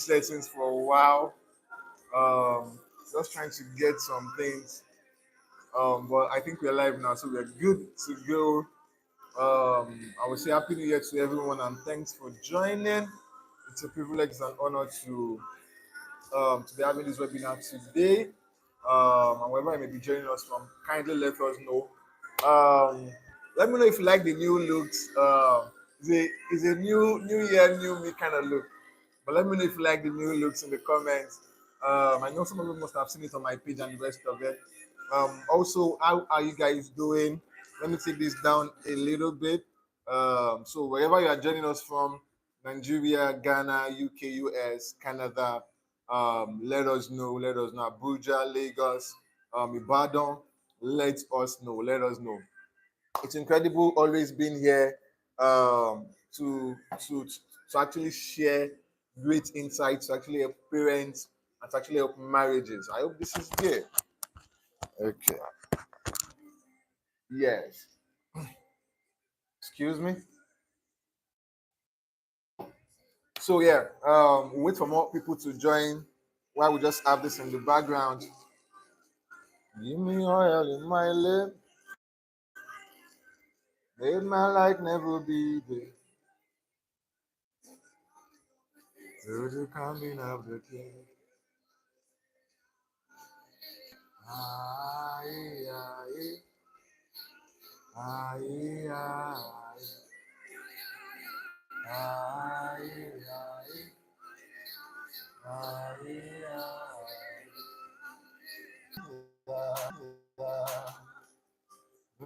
settings for a while. Just trying to get some things. But I think we're live now, so we're good to go. I would say Happy New Year to everyone and thanks for joining. It's a privilege and honor to be having this webinar today. And wherever you may be joining us from, kindly let us know. Um, Let me know if you like the new looks. It's a new year, new me kind of look. But let me know if you like the new looks in the comments. I know some of you must have seen it on my page and the rest of it. Also, how are you guys doing? Let me take this down a little bit. So wherever you are joining us from, Nigeria, Ghana, UK, US, Canada, let us know. Let us know. Abuja, Lagos, Ibadan, let us know. Let us know. It's incredible always being here to actually share great insights, to actually help parents, and to actually help marriages. I hope this is good. Okay. Yes. Excuse me. So yeah, wait for more people to join while we just have this in the background. Give me oil in my lip, made my light never be there. Through the coming of the King. Aye, aye, aye, aye, aye, aye, aye, aye.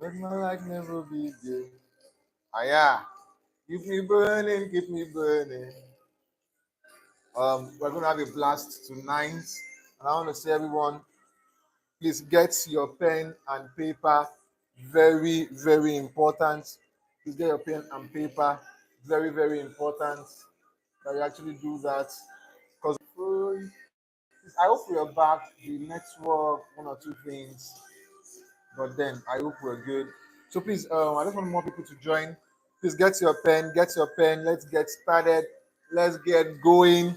Let my light never be dim. Ah, yeah. Keep me burning, keep me burning. We're going to have a blast tonight. And I want to say, everyone, please get your pen and paper. Very, very important. Please get your pen and paper. Very, very important that you actually do that. Because I hope we are back. The network, one or two things. But then I hope we're good. So please, I just want more people to join. Please get your pen, get your pen. Let's get started. Let's get going.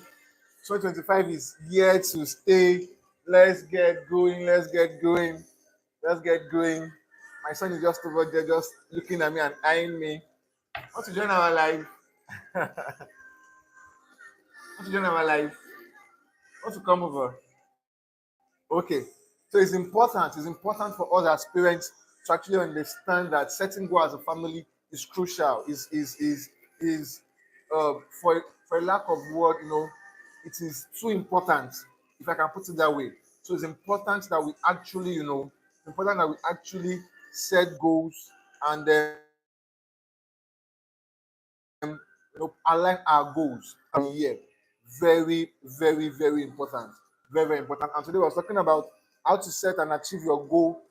2025 is here to stay. Let's get going. Let's get going. Let's get going. My son is just over there, just looking at me and eyeing me. Want to join our live? Want to join our live? Want to come over? Okay. So it's important. It's important for us as parents to actually understand that setting goals as a family is crucial. Is for a lack of word, it is too important. If I can put it that way. So it's important that we actually, important that we actually set goals and then align our goals a year. Very, very, very important. Very, very important. And today I was talking about how to set and achieve your goal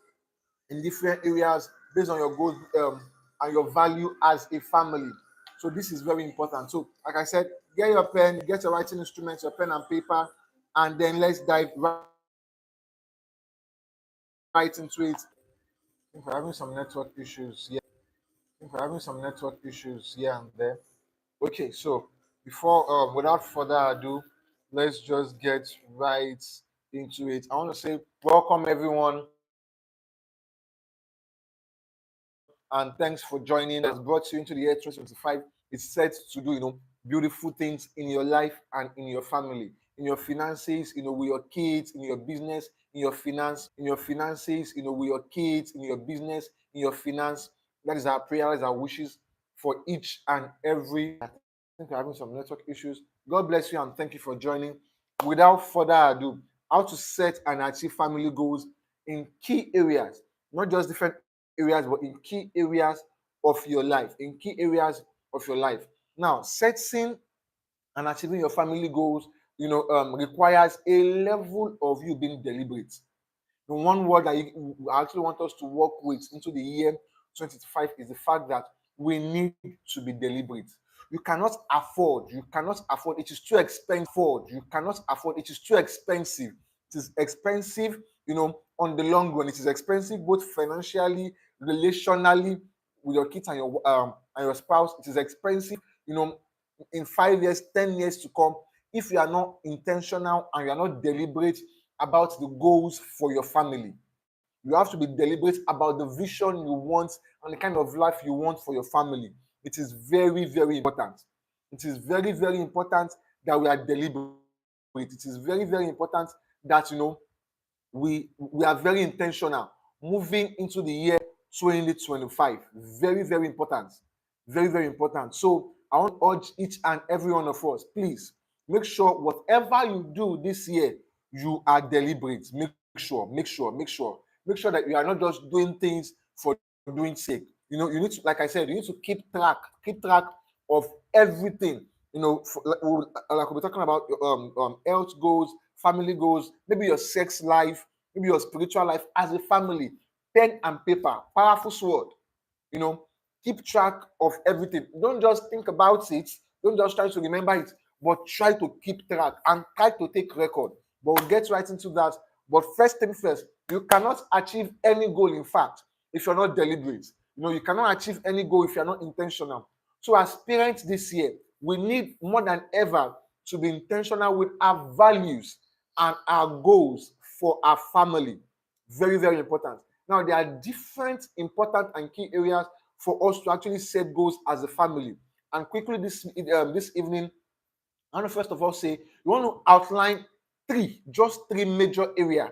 in different areas based on your goals and your value as a family. So this is very important. So, like I said, get your pen, get your writing instruments, your pen and paper, and then let's dive right into it. I think we're having some network issues here. And there. Okay, so before without further ado, let's just get right into it. I want to say welcome everyone and thanks for joining. Has brought you into the year 2025. It's set to do beautiful things in your life and in your family, in your finances, with your kids, in your business, in your finances, with your kids, in your business, in your finance. That is our prayer, that is our wishes for each and every. I think we're having some network issues. God bless you and thank you for joining. Without further ado, how to set and achieve family goals in key areas, not just different areas, but in key areas of your life. Now, setting and achieving your family goals, requires a level of you being deliberate. The one word that I actually want us to work with into the year 2025 is the fact that we need to be deliberate. You cannot afford, it is too expensive. You cannot afford, it is too expensive. It is expensive, on the long run. It is expensive both financially, relationally, with your kids and your spouse. It is expensive, in 5 years, 10 years to come. if you are not intentional and you are not deliberate about the goals for your family. You have to be deliberate about the vision you want and the kind of life you want for your family. It is very, very important. It is very, very important that we are deliberate. It is very, very important that we are very intentional moving into the year 2025. Very, very important. Very, very important. So I want to urge each and every one of us, please make sure whatever you do this year, you are deliberate. Make sure that you are not just doing things for doing sake. You need to, like I said, you need to keep track of everything. Like we're talking about health goals, family goals, maybe your sex life, maybe your spiritual life as a family. Pen and paper, powerful sword. You know, keep track of everything. Don't just think about it. Don't just try to remember it, but try to keep track and try to take record. But we'll get right into that. But first thing first, you cannot achieve any goal, in fact, if you're not deliberate. You cannot achieve any goal if you're not intentional. So as parents this year, we need more than ever to be intentional with our values and our goals for our family. Very, very important. Now, there are different important and key areas for us to actually set goals as a family. And quickly this evening, I want to first of all say, you want to outline just three major areas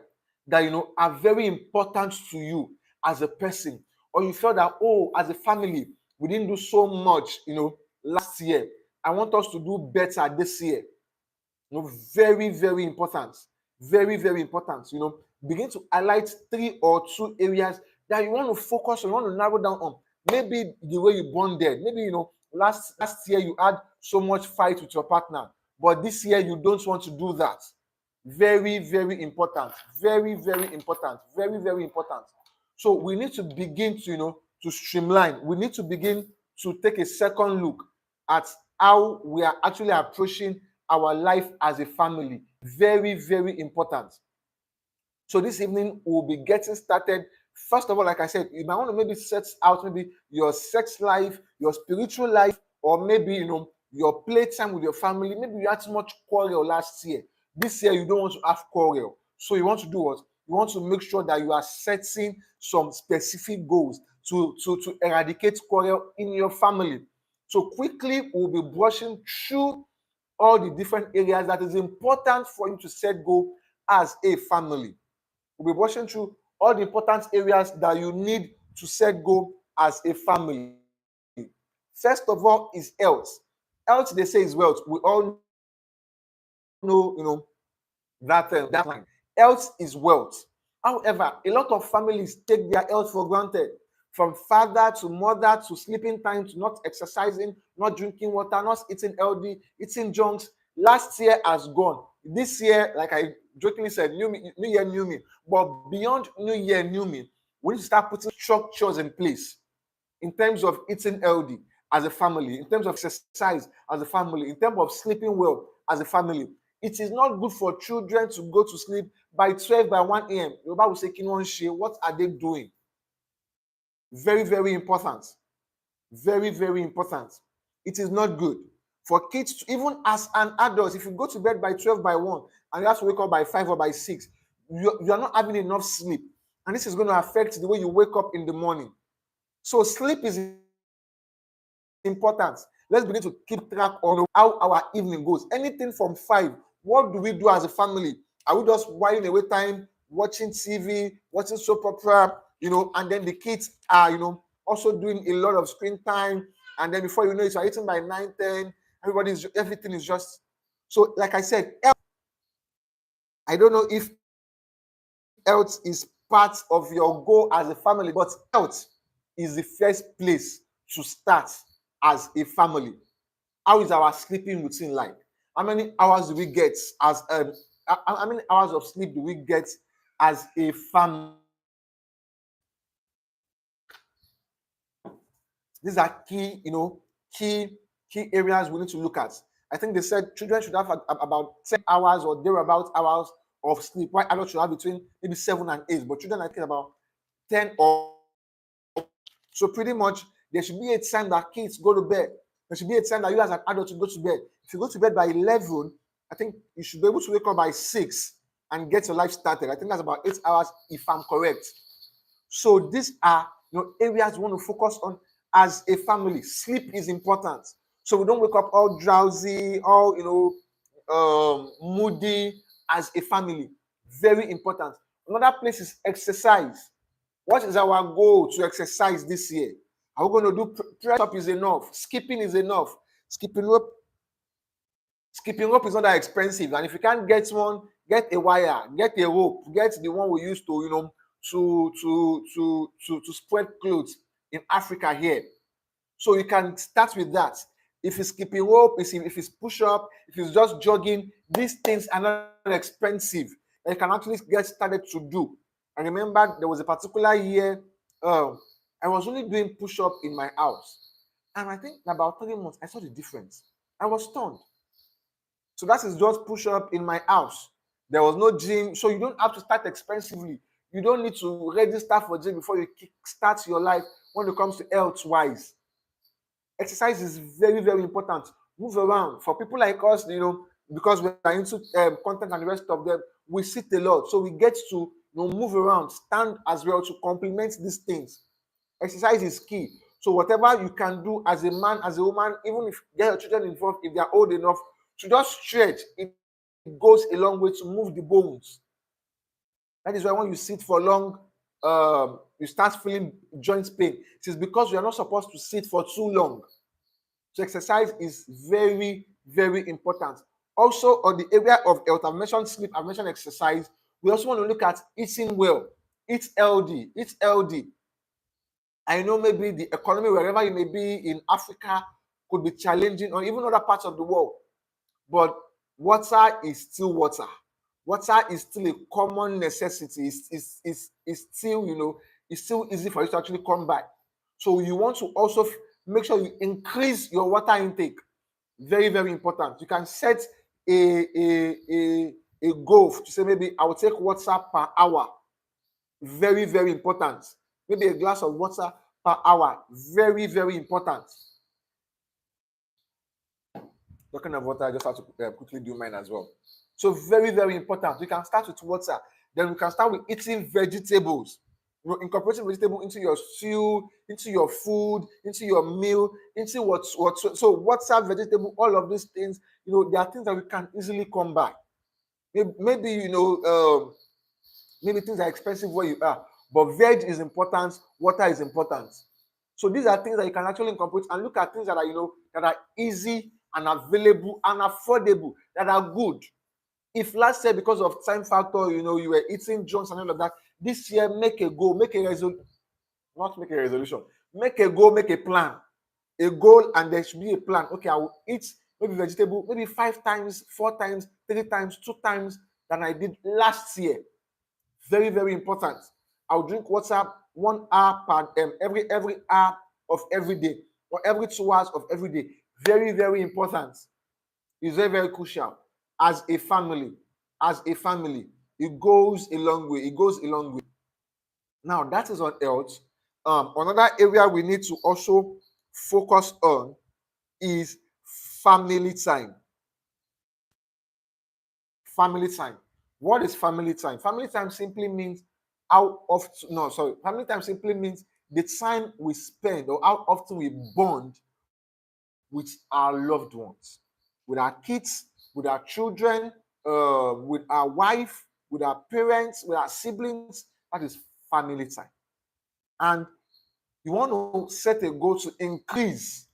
that are very important to you as a person, or you feel that, oh, as a family, we didn't do so much, last year. I want us to do better this year. Very, very important. Very, very important. Begin to highlight 3 or 2 areas that you want to focus on, you want to narrow down on. Maybe the way you bonded. Maybe, last year you had so much fight with your partner, but this year you don't want to do that. Very, very important. Very, very important. Very, very important. So we need to begin to, to streamline. We need to begin to take a second look at how we are actually approaching our life as a family. Very, very important. So this evening we'll be getting started. First of all, like I said, you might want to maybe set out maybe your sex life, your spiritual life, or maybe your playtime with your family. Maybe you had too much quarrel last year. This year you don't want to have quarrel. So you want to do what? You want to make sure that you are setting some specific goals to eradicate quarrel in your family. So quickly we'll be brushing through all the different areas that is important for you to set goal as a family. We'll be brushing through all the important areas that you need to set goal as a family. First of all is health. Health, they say, is wealth. We all know, that line. Health is wealth. However, a lot of families take their health for granted. From father to mother to sleeping time to not exercising, not drinking water, not eating healthy, eating junks. Last year has gone. This year, like I jokingly said, new year, new me. But beyond new year, new me, we need to start putting structures in place in terms of eating healthy as a family, in terms of exercise as a family, in terms of sleeping well as a family. It is not good for children to go to sleep by 12, by 1 a.m. Yoruba will say, what are they doing? Very, very important. Very, very important. It is not good for kids to, even as an adult, if you go to bed by 12, by 1, and you have to wake up by 5 or by 6, you are not having enough sleep. And this is going to affect the way you wake up in the morning. So sleep is important. Let's begin to keep track on how our evening goes. Anything from 5, what do we do as a family? Are we just whiling away time, watching TV, watching soap opera, and then the kids are, also doing a lot of screen time, and then before you know it, you're eating by 9, 10, everything is just, so like I said, health, I don't know if health is part of your goal as a family, but health is the first place to start as a family. How is our sleeping routine like? How many hours do we get as how many hours of sleep do we get as a family? These are key, key areas we need to look at. I think they said children should have about 10 hours or thereabout hours of sleep. While adults should have between maybe 7 and 8, but children are thinking about 10 or so. Pretty much there should be a time that kids go to bed. There should be a time that you as an adult to go to bed. If you go to bed by 11, I think you should be able to wake up by 6 and get your life started. I think that's about 8 hours, if I'm correct. So these are areas we want to focus on as a family. Sleep is important, so we don't wake up all drowsy, all moody as a family. Very important. Another place is exercise. What is our goal to exercise this year? Are we going to do press up is enough? Skipping is enough. Skipping rope is not that expensive, and if you can't get one, get a wire, get a rope, get the one we use to to spread clothes in Africa here. So you can start with that. If it's skipping rope, if it's push up, if it's just jogging, these things are not expensive. You can actually get started to do. I remember there was a particular year, I was only doing push up in my house, and I think in about 3 months I saw the difference. I was stunned. So that is just push up in my house. There was no gym, so you don't have to start expensively. You don't need to register for gym before you start your life when it comes to health wise. Exercise is very, very important. Move around. For people like us, because we are into content and the rest of them, we sit a lot. So we get to move around, stand as well to complement these things. Exercise is key. So whatever you can do as a man, as a woman, even if you get your children involved, if they are old enough to just stretch, it goes a long way to move the bones. That is why when you sit for long, you start feeling joint pain. It is because you are not supposed to sit for too long. So exercise is very, very important. Also, on the area of health, I've mentioned sleep, I've mentioned exercise. We also want to look at eating well. Eat healthy. Eat healthy. I know maybe the economy, wherever you may be in Africa, could be challenging, or even other parts of the world. But water is still water. Water is still a common necessity. It's still, it's still easy for you to actually come by. So you want to also make sure you increase your water intake. Very, very important. You can set a goal to say maybe I will take water per hour. Very, very important. Maybe a glass of water per hour. Very, very important. Talking of water, I just have to quickly do mine as well. So very, very important. We can start with water. Then we can start with eating vegetables. Incorporating vegetable into your stew, into your food, into your meal, into what so water, vegetable, all of these things, there are things that we can easily come by. Maybe maybe things are expensive where you are, but veg is important, water is important. So these are things that you can actually incorporate and look at things that are that are easy and available and affordable, that are good. If last year, because of time factor, you were eating junks and all of that, this year make a goal, make a resolution, not make a resolution, make a goal, make a plan, a goal, and there should be a plan. Okay, I will eat maybe vegetable maybe 5 times, 4 times, 3 times, 2 times than I did last year. Very, very important. I'll drink water 1 hour per every hour of every day, or every 2 hours of every day. Very, very important. It's very, very crucial. As a family, it goes a long way. It goes a long way. Now that is on health. Another area we need to also focus on is family time. Family time. What is family time? Family time simply means family time simply means the time we spend or how often we bond with our loved ones, with our kids, with our children, with our wife, with our parents, with our siblings. That is family time. And you want to set a goal to increase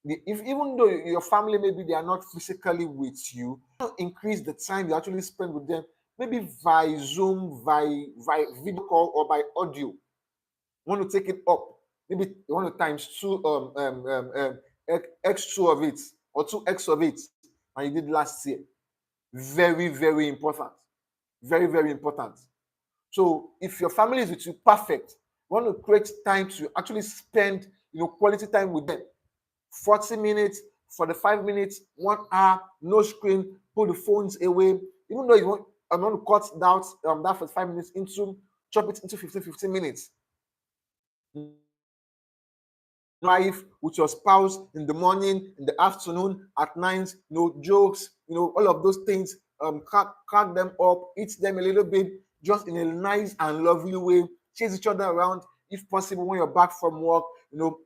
even though your family, maybe they are not physically with you, increase the time you actually spend with them, maybe by Zoom, by video call, or by audio. You want to take it up. Maybe you want to times 2 x2 of it, or 2x of it, and you did last year. Very, very important. Very, very important. So if your family is with you, perfect. You want to create time to actually spend quality time with them. 40 minutes, 45 minutes, 1 hour, no screen, put the phones away. Even though you want to cut down that 45 minutes chop it into 15 minutes. No wife, with your spouse in the morning, in the afternoon, at night, jokes, all of those things, crack them up, eat them a little bit, just in a nice and lovely way, chase each other around, if possible, when you're back from work,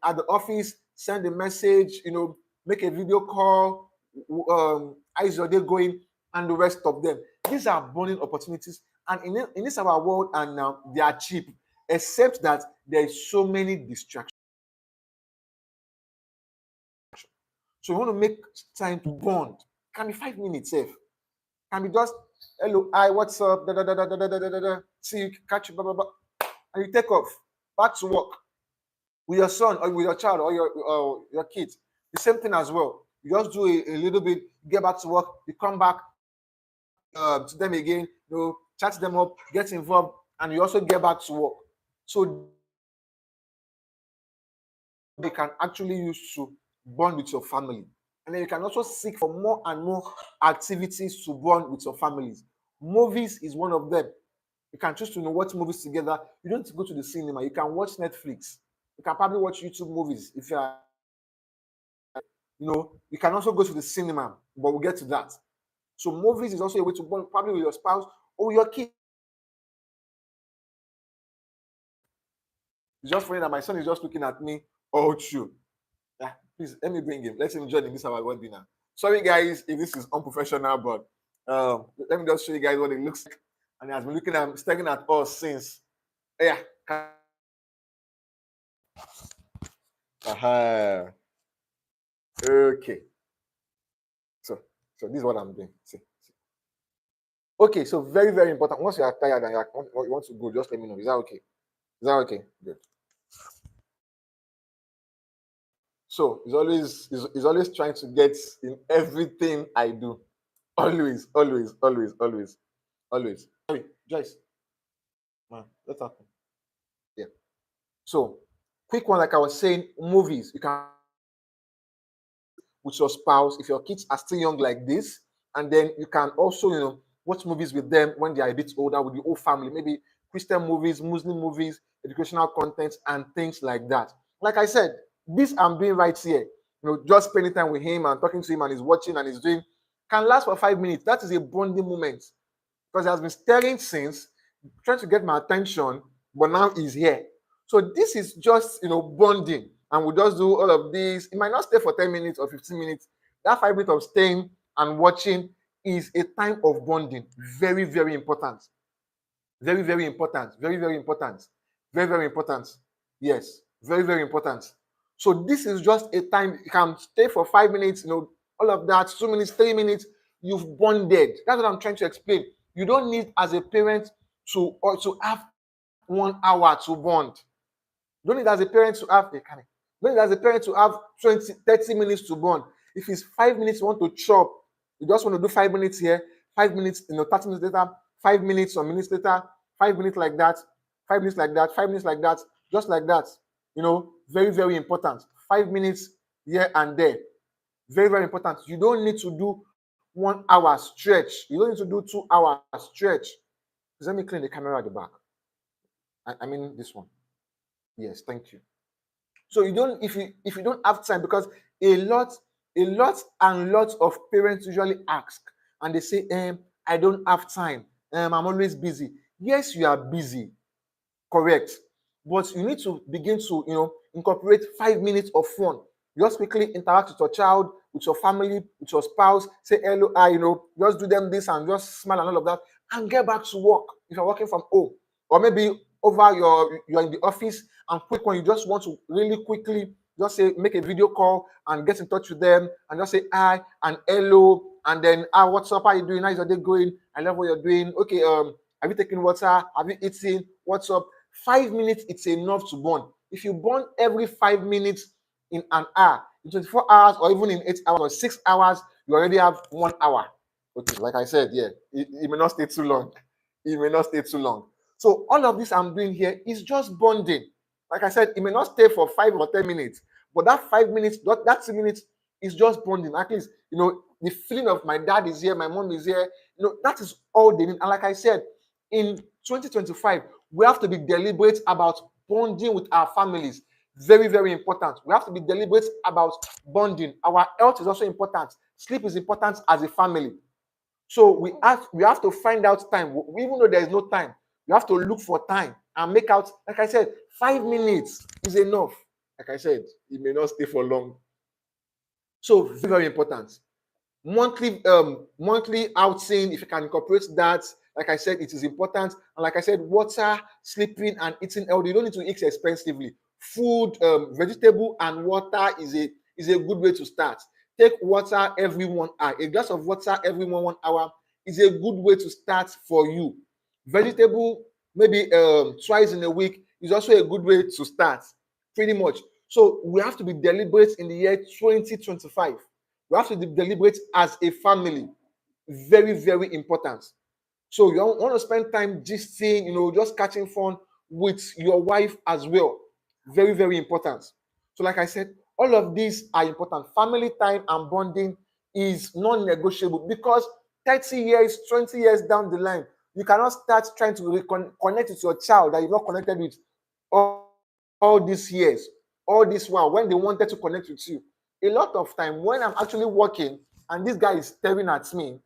at the office, send a message, make a video call, how's your day going, and the rest of them. These are bonding opportunities, and in this our world, and now they are cheap, except that there is so many distractions. So you want to make time to bond. Can be 5 minutes, safe. Can be just hello, hi, what's up? Da, da, da, da, da, da, da, da, da. See you, catch you, blah, blah, blah. And you take off back to work with your son or with your child or your kids. The same thing as well. You just do a little bit, get back to work, you come back to them again, chat them up, get involved, and you also get back to work. So they can actually use to bond with your family. And then you can also seek for more and more activities to bond with your families. Movies is one of them. You can choose to watch movies together. You don't have to go to the cinema. You can watch Netflix. You can probably watch YouTube movies if you are, you can also go to the cinema, but we'll get to that. So movies is also a way to bond, probably with your spouse or your kids. It's just funny that my son is just looking at me all through. Yeah, please let me bring him. Let him join in this our webinar. Sorry guys if this is unprofessional, but let me just show you guys what it looks like. And he has been staring at us since. Yeah. Okay. So this is what I'm doing. See. Okay, so very, very important. Once you are tired and you want to go, just let me know. Is that okay? Is that okay? Good. So he's always trying to get in everything I do. Always. Sorry, Joyce. Man, let's happen. Yeah. So quick one, like I was saying, movies. You can with your spouse if your kids are still young like this, and then you can also, watch movies with them when they are a bit older with the whole family, maybe Christian movies, Muslim movies, educational content, and things like that. Like I said, this I'm doing right here, just spending time with him and talking to him and he's watching and he's doing can last for 5 minutes. That is a bonding moment because he has been staring since, trying to get my attention, but now he's here. So this is just, bonding, and we'll just do all of this. It might not stay for 10 minutes or 15 minutes. That 5 minutes of staying and watching is a time of bonding. Very, very important. Very, very important. Very, very important. Very, very important. Yes, very, very important. So this is just a time you can stay for 5 minutes, all of that, 2 minutes, 3 minutes, you've bonded. That's what I'm trying to explain. You don't need as a parent to have 1 hour to bond. You don't need as a parent to have you don't need as a parent to have 20, 30 minutes to bond. If it's 5 minutes you want to chop, you just want to do 5 minutes here, 5 minutes, 30 minutes later, 5 minutes or minutes later, 5 minutes like that, 5 minutes like that, 5 minutes like that, just like that. Very, very important. 5 minutes here and there. Very, very important. You don't need to do 1 hour stretch. You don't need to do 2 hours stretch. Let me clean the camera at the back. I mean this one. Yes, thank you. So you don't, if you don't have time, because a lot of parents usually ask and they say, I don't have time. I'm always busy. Yes, you are busy, correct. But you need to begin to, incorporate 5 minutes of fun. Just quickly interact with your child, with your family, with your spouse, say hello, just do them this and just smile and all of that, and get back to work if you're working from home. Or maybe over you're in the office and quick when you just want to really quickly just say make a video call and get in touch with them and just say hi and hello and then what's up, how you doing, how's your day going, I love what you're doing, okay, have you taken water, have you eaten, what's up. 5 minutes, it's enough to bond. If you bond every 5 minutes in an hour, in 24 hours or even in 8 hours or 6 hours, you already have 1 hour. Okay, like I said, yeah, it may not stay too long. It may not stay too long. So all of this I'm doing here is just bonding. Like I said, it may not stay for 5 or 10 minutes, but that 5 minutes, that 2 minutes is just bonding. At least, the feeling of my dad is here, my mom is here, that is all they need. And like I said, in 2025, we have to be deliberate about bonding with our families. Very, very important. We have to be deliberate about bonding. Our health is also important. Sleep is important as a family. So we have to find out time. Even though there is no time, you have to look for time and make out, like I said, 5 minutes is enough. Like I said, it may not stay for long. So very, very important. Monthly outing, if you can incorporate that, like I said, it is important. And like I said, water, sleeping, and eating healthy. You don't need to eat expensively. Food, vegetable, and water is a good way to start. Take water every 1 hour. A glass of water every 1 hour is a good way to start for you. Vegetable, maybe twice in a week, is also a good way to start. Pretty much. So we have to be deliberate in the year 2025. We have to be deliberate as a family. Very, very important. So you want to spend time gisting, just catching fun with your wife as well. Very, very important. So like I said, all of these are important. Family time and bonding is non-negotiable because 30 years, 20 years down the line, you cannot start trying to connect with your child that you've not connected with all these years, all this while when they wanted to connect with you. A lot of time when I'm actually working and this guy is staring at me,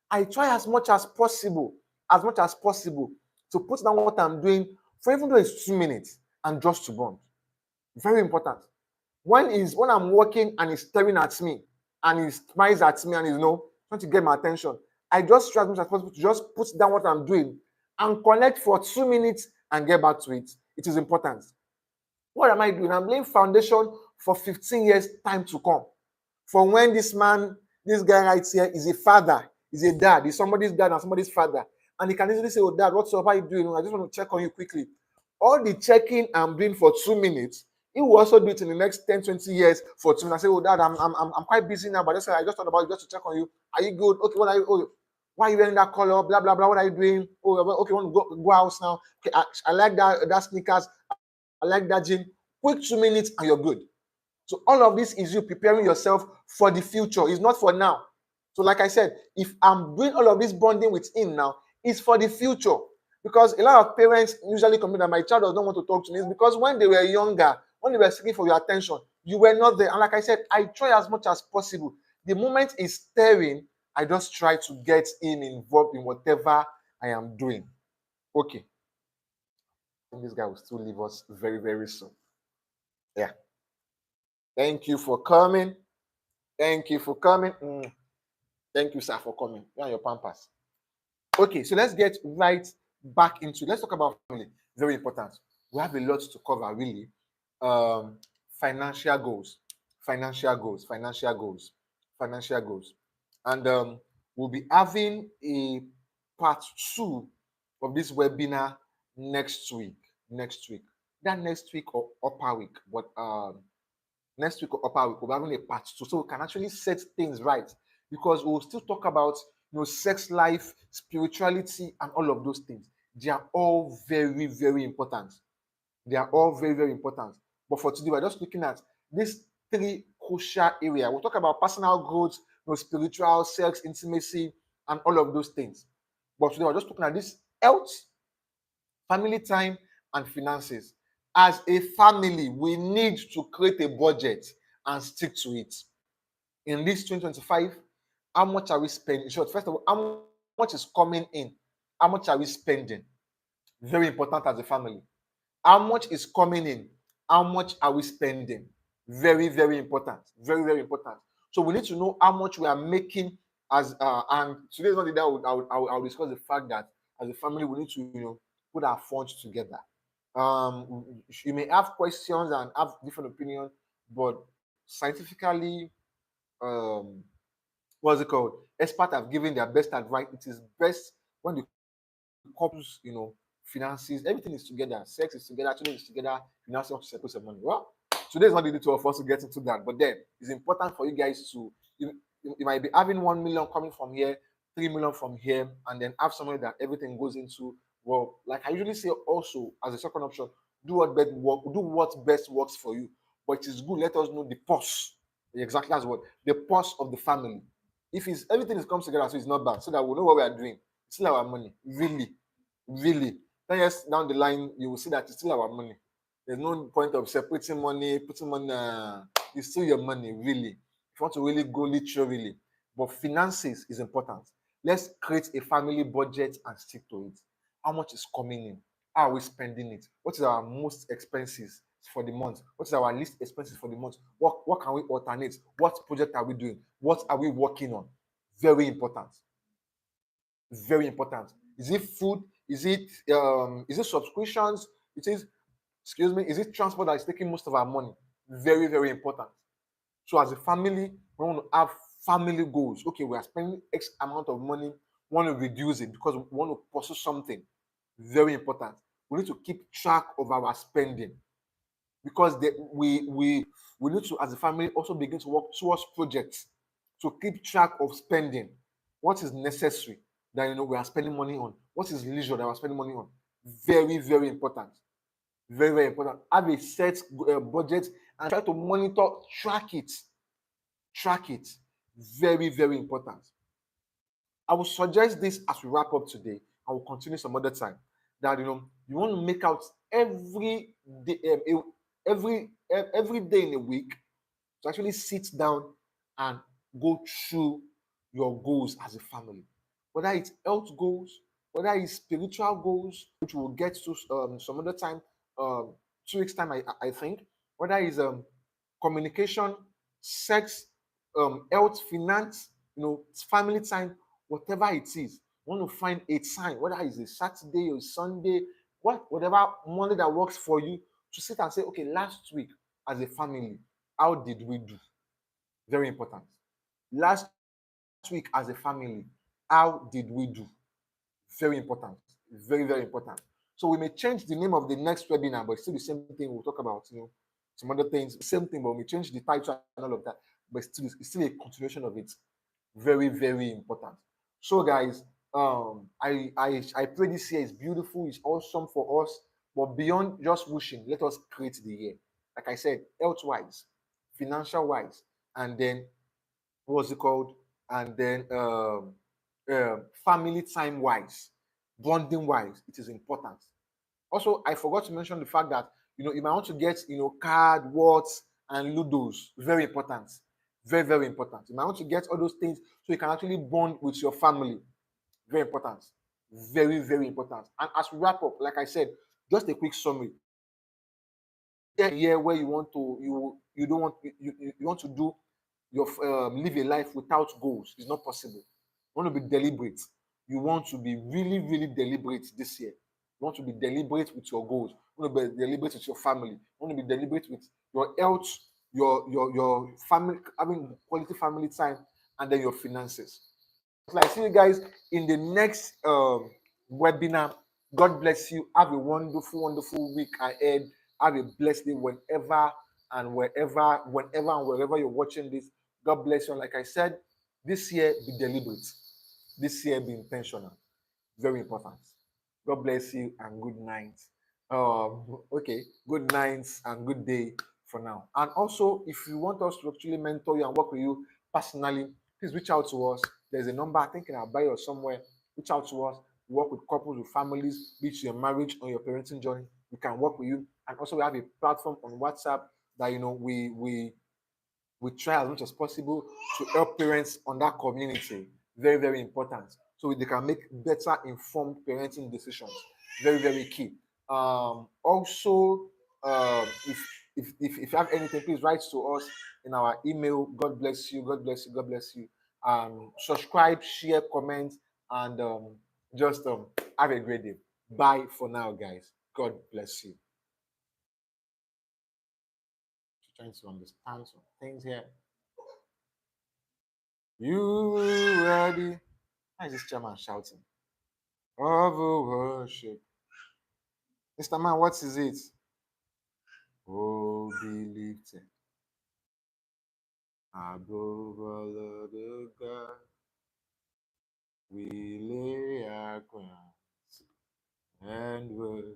I try as much as possible to put down what I'm doing for even though it's 2 minutes and just to bond. Very important. When I'm working and he's staring at me and he smiles at me and he's trying to get my attention, I just try as much as possible to just put down what I'm doing and connect for 2 minutes and get back to it. It is important. What am I doing? I'm laying foundation for 15 years time to come. For when this guy right here is a father, is a dad, is somebody's dad and somebody's father. And he can easily say, "Oh, dad, what's up? How are you doing? I just want to check on you quickly." All the checking I'm doing for 2 minutes, he will also do it in the next 10, 20 years for 2 minutes. I say, "Oh, dad, I'm quite busy now, but I just thought about you just to check on you. Are you good? Okay, what are you? Oh, why are you wearing that color? Blah, blah, blah. What are you doing? Oh, okay, want to go out now. Okay, I like that sneakers. I like that gym. Quick 2 minutes and you're good." So all of this is you preparing yourself for the future. It's not for now. So like I said, if I'm doing all of this bonding with him now, it's for the future. Because a lot of parents usually complain that my child does not want to talk to me. It's because when they were younger, when they were seeking for your attention, you were not there. And like I said, I try as much as possible. The moment he's staring, I just try to get him involved in whatever I am doing. Okay. I think this guy will still leave us very, very soon. Yeah. Thank you for coming. Thank you for coming. Thank you, sir, for coming. You and your pampers. Okay, so let's get right back into it. Let's talk about family. Very important. We have a lot to cover, really. Financial goals. And we'll be having a part 2 of this webinar next week. That next week or upper week, but next week or upper week, we'll be having a part 2, so we can actually set things right, because we'll still talk about sex life, spirituality, and all of those things. They are all very, very important. But for today, we're just looking at these 3 crucial areas. We'll talk about personal growth, spiritual, sex, intimacy, and all of those things. But today, we're just looking at this: health, family time, and finances. As a family, we need to create a budget and stick to it. In this 2025, how much are we spending? In short, first of all, how much is coming in? How much are we spending? Very important as a family. How much is coming in? How much are we spending? Very, very important. Very, very important. So we need to know how much we are making and today is not the day I'll discuss the fact that as a family we need to put our funds together. You may have questions and have different opinions, but scientifically, what's it called? Experts have given their best advice. It is best when the couples, finances, everything is together. Sex is together, children is together, finances want to settle some money. Well, today is not the day to for us to get into that, but then it's important for you guys to you might be having 1 million coming from here, 3 million from here, and then have somewhere that everything goes into. Well, like I usually say, also as a second option, do what best works for you. But it is good. Let us know the pulse. Exactly, that's what the pulse of the family. If everything comes together, so it's not bad, so that we know what we are doing. It's still our money, really. 10 years down the line, you will see that it's still our money. There's no point of separating money, putting money. It's still your money, really. If you want to really go literally, but finances is important. Let's create a family budget and stick to it. How much is coming in? How are we spending it? What is our most expenses for the month? What is our least expenses for the month? What can we alternate? What project are we doing? What are we working on? Very important. Very important. Is it food? Is it subscriptions? It is, excuse me, is it transport that is taking most of our money? Very, very important. So as a family, we want to have family goals. Okay, we are spending X amount of money, we want to reduce it because we want to pursue something. Very important. We need to keep track of our spending because we need to, as a family, also begin to work towards projects to keep track of spending. What is necessary that we are spending money on? What is leisure that we're spending money on? Very, very important. Very, very important. Have a set budget and try to monitor, track it. Track it. Very, very important. I will suggest this as we wrap up today. I will continue some other time. That you want to make out every day, every day in a week to actually sit down and go through your goals as a family. Whether it's health goals, whether it's spiritual goals, which we'll get to some other time, 2 weeks time, I think. Whether it's communication, sex, health, finance, family time, whatever it is. Want to find a time, whether it's a Saturday or Sunday, whatever Monday that works for you, to sit and say, okay, last week as a family, how did we do? Very important. Last week as a family, how did we do? Very important. Very, very important. So we may change the name of the next webinar, but it's still the same thing. We'll talk about, some other things, same thing, but we change the title and all of that. But it's still a continuation of it. Very, very important. So, guys, I pray this year is beautiful, it's awesome for us. But beyond just wishing, let us create the year. Like I said, health-wise, financial-wise, and then what's it called? And then family time-wise, bonding-wise, it is important. Also, I forgot to mention the fact that you might want to get card, words, and ludos. Very important. Very, very important. You might want to get all those things so you can actually bond with your family. Very important. Very, very important. And as we wrap up, like I said, just a quick summary. Here where you want to you don't want you want to do your live a life without goals. It's not possible. You want to be deliberate. You want to be really, really deliberate this year. You want to be deliberate with your goals. You want to be deliberate with your family. You want to be deliberate with your health, your family, having quality family time, and then your finances. So I see you guys in the next webinar. God bless you. Have a wonderful, wonderful week ahead. Have a blessed day whenever and wherever you're watching this. God bless you. And like I said, this year be deliberate. This year be intentional. Very important. God bless you and good night. Okay, good nights and good day for now. And also, if you want us to actually mentor you and work with you personally, please reach out to us. There's a number, I think in our bio or somewhere. Reach out to us. We work with couples, with families, be it your marriage or your parenting journey. We can work with you. And also, we have a platform on WhatsApp that we try as much as possible to help parents on that community. Very, very important. So they can make better informed parenting decisions. Very, very key. Also, if you have anything, please write to us in our email. God bless you. God bless you. God bless you. Subscribe, share, comment, and just have a great day. Bye for now, guys. God bless you. Trying to understand some things here. You ready? Why is this chairman shouting? Of worship. Mr. Man, what is it? Oh, be lifted above all other God. We lay our crowns and worship.